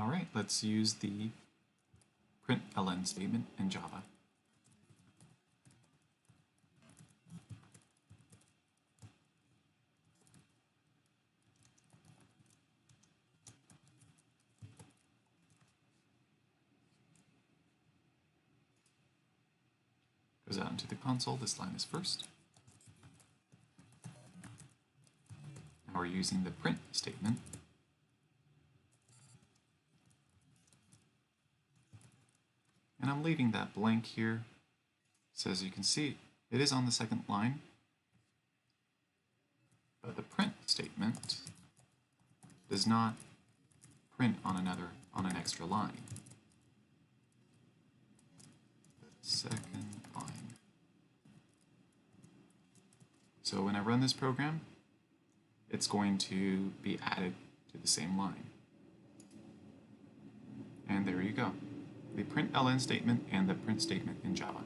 All right, let's use the println statement in Java. Goes out into the console. This line is first. Now we're using the print statement. And I'm leaving that blank here. So as you can see, it is on the second line. But the print statement does not print on an extra line. Second line. So when I run this program, it's going to be added to the same line. And there you go. The println statement and the print statement in Java.